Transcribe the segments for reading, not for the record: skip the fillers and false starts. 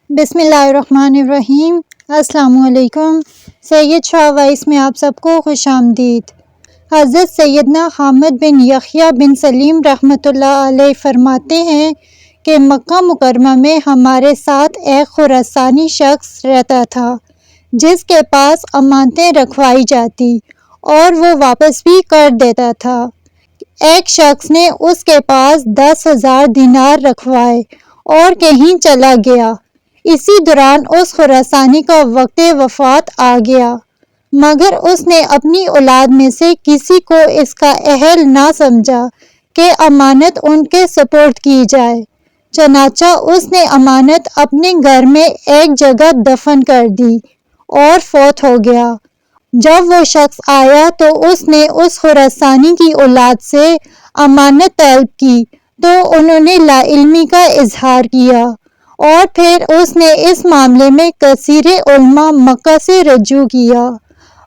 بسم اللہ الرحمن الرحیم۔ السلام علیکم۔ سید شاہ وائس میں آپ سب کو خوش آمدید۔ حضرت سیدنا حامد بن یحییٰ بن سلیم رحمۃ اللہ علیہ فرماتے ہیں کہ مکہ مکرمہ میں ہمارے ساتھ ایک خراسانی شخص رہتا تھا جس کے پاس امانتیں رکھوائی جاتی اور وہ واپس بھی کر دیتا تھا۔ ایک شخص نے اس کے پاس 10,000 دینار رکھوائے اور کہیں چلا گیا۔ اسی دوران اس خراسانی کا وقت وفات آ گیا، مگر اس نے اپنی اولاد میں سے کسی کو اس کا اہل نہ سمجھا کہ امانت ان کے سپرد کی جائے، چنانچہ اس نے امانت اپنے گھر میں ایک جگہ دفن کر دی اور فوت ہو گیا۔ جب وہ شخص آیا تو اس نے اس خراسانی کی اولاد سے امانت طلب کی تو انہوں نے لا علمی کا اظہار کیا، اور پھر اس نے اس معاملے میں کثیر علماء مکہ سے رجوع کیا۔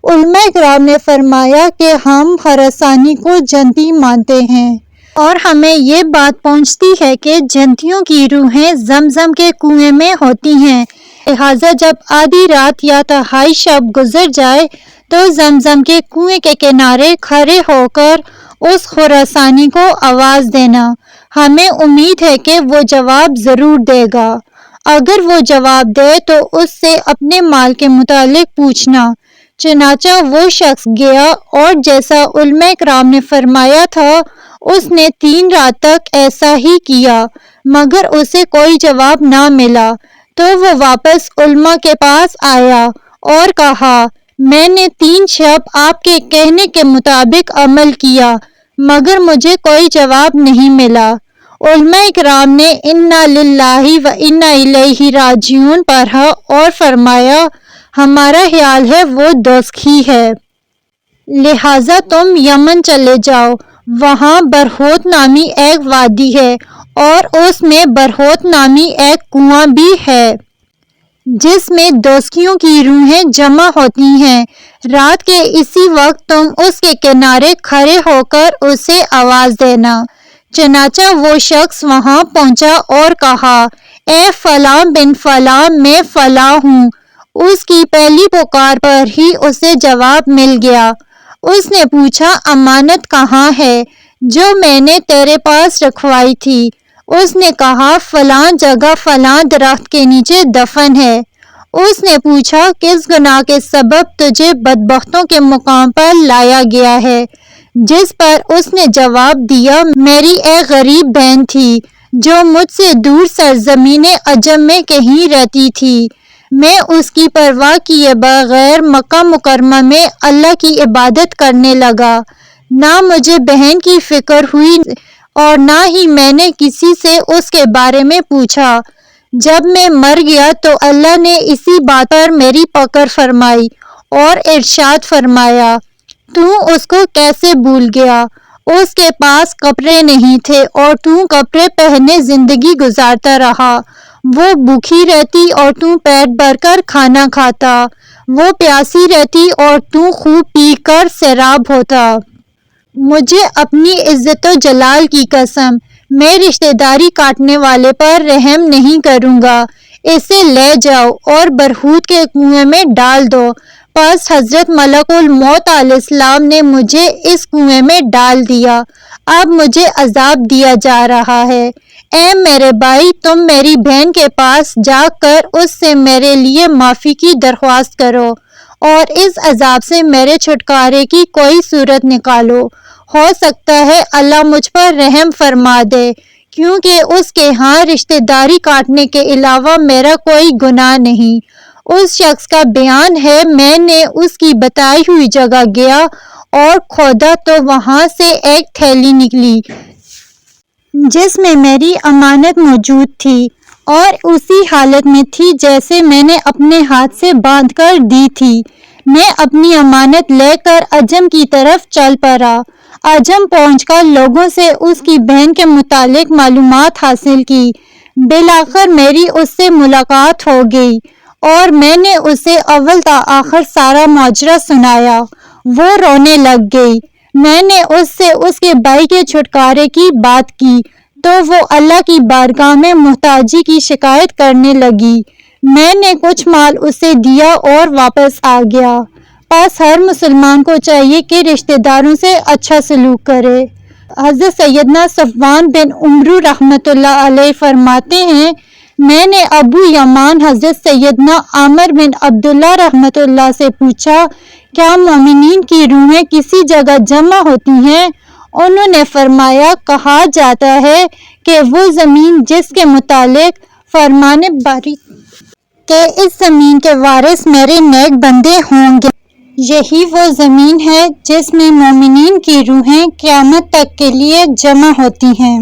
علماء کرام نے فرمایا کہ ہم خراسانی کو جنتی مانتے ہیں اور ہمیں یہ بات پہنچتی ہے کہ جنتیوں کی روحیں زمزم کے کنویں میں ہوتی ہیں، لہٰذا جب آدھی رات یا تہائی شب گزر جائے تو زمزم کے کنویں کے کنارے کھڑے ہو کر اس خراسانی کو آواز دینا، ہمیں امید ہے کہ وہ جواب ضرور دے گا۔ اگر وہ جواب دے تو اس سے اپنے مال کے متعلق پوچھنا۔ چنانچہ وہ شخص گیا اور جیسا علماء کرام نے فرمایا تھا اس نے 3 رات تک ایسا ہی کیا، مگر اسے کوئی جواب نہ ملا تو وہ واپس علماء کے پاس آیا اور کہا، میں نے 3 شب آپ کے کہنے کے مطابق عمل کیا مگر مجھے کوئی جواب نہیں ملا۔ علماء کرام نے انا للہ و انا الیہ راجعون پڑھا اور فرمایا، ہمارا خیال ہے وہ دوزخی ہے، لہٰذا تم یمن چلے جاؤ، وہاں برہوت نامی ایک وادی ہے اور اس میں برہوت نامی ایک کنواں بھی ہے جس میں دوزخیوں کی روحیں جمع ہوتی ہیں، رات کے اسی وقت تم اس کے کنارے کھڑے ہو کر اسے آواز دینا۔ چنانچہ وہ شخص وہاں پہنچا اور کہا، اے فلاں بن فلاں، میں فلاں ہوں۔ اس کی پہلی پکار پر ہی اسے جواب مل گیا۔ اس نے پوچھا، امانت کہاں ہے جو میں نے تیرے پاس رکھوائی تھی؟ اس نے کہا، فلاں جگہ فلاں درخت کے نیچے دفن ہے۔ اس نے پوچھا، کس گناہ کے سبب تجھے بدبختوں کے مقام پر لایا گیا ہے؟ جس پر اس نے جواب دیا، میری ایک غریب بہن تھی جو مجھ سے دور سرزمین عجم میں کہیں رہتی تھی۔ میں اس کی پرواہ کیے بغیر مکہ مکرمہ میں اللہ کی عبادت کرنے لگا، نہ مجھے بہن کی فکر ہوئی اور نہ ہی میں نے کسی سے اس کے بارے میں پوچھا۔ جب میں مر گیا تو اللہ نے اسی بات پر میری پکڑ فرمائی اور ارشاد فرمایا، تو اس کو کیسے بھول گیا؟ اس کے پاس کپڑے نہیں تھے اور تو کپڑے پہنے زندگی گزارتا رہا، وہ بھوکی رہتی اور تو پیٹ بھر کر کھانا کھاتا، وہ پیاسی رہتی اور تو خوب پی کر سیراب ہوتا۔ مجھے اپنی عزت و جلال کی قسم، میں رشتہ داری کاٹنے والے پر رحم نہیں کروں گا، اسے لے جاؤ اور برہوت کے کنویں میں ڈال دو۔ پس حضرت ملک الموت علیہ السلام نے مجھے اس کنویں میں ڈال دیا، اب مجھے عذاب دیا جا رہا ہے۔ اے میرے بھائی، تم میری بہن کے پاس جا کر اس سے میرے لیے معافی کی درخواست کرو اور اس عذاب سے میرے چھٹکارے کی کوئی صورت نکالو، ہو سکتا ہے اللہ مجھ پر رحم فرما دے، کیونکہ اس کے ہاں رشتہ داری کاٹنے کے علاوہ میرا کوئی گناہ نہیں۔ اس شخص کا بیان ہے، میں نے اس کی بتائی ہوئی جگہ گیا اور کھودا تو وہاں سے ایک تھیلی نکلی جس میں میری امانت موجود تھی اور اسی حالت میں تھی جیسے میں نے اپنے ہاتھ سے باندھ کر دی تھی۔ میں اپنی امانت لے کر عجم کی طرف چل پڑا۔ عجم پہنچ کر لوگوں سے اس کی بہن کے متعلق معلومات حاصل کی۔ بالآخر میری اس سے ملاقات ہو گئی اور میں نے اسے اول تا آخر سارا ماجرا سنایا۔ وہ رونے لگ گئی۔ میں نے اس سے اس کے بھائی کے چھٹکارے کی بات کی تو وہ اللہ کی بارگاہ میں محتاجی کی شکایت کرنے لگی۔ میں نے کچھ مال اسے دیا اور واپس آ گیا۔ بس ہر مسلمان کو چاہیے کہ رشتہ داروں سے اچھا سلوک کرے۔ حضرت سیدنا صفوان بن عمرو رحمۃ اللہ علیہ فرماتے ہیں، میں نے ابو یمان حضرت سیدنا عامر بن عبداللہ رحمۃ اللہ سے پوچھا، کیا مومنین کی روحیں کسی جگہ جمع ہوتی ہیں؟ انہوں نے فرمایا، کہا جاتا ہے کہ وہ زمین جس کے متعلق فرمان باری کہ اس زمین کے وارث میرے نیک بندے ہوں گے، یہی وہ زمین ہے جس میں مومنین کی روحیں قیامت تک کے لیے جمع ہوتی ہیں۔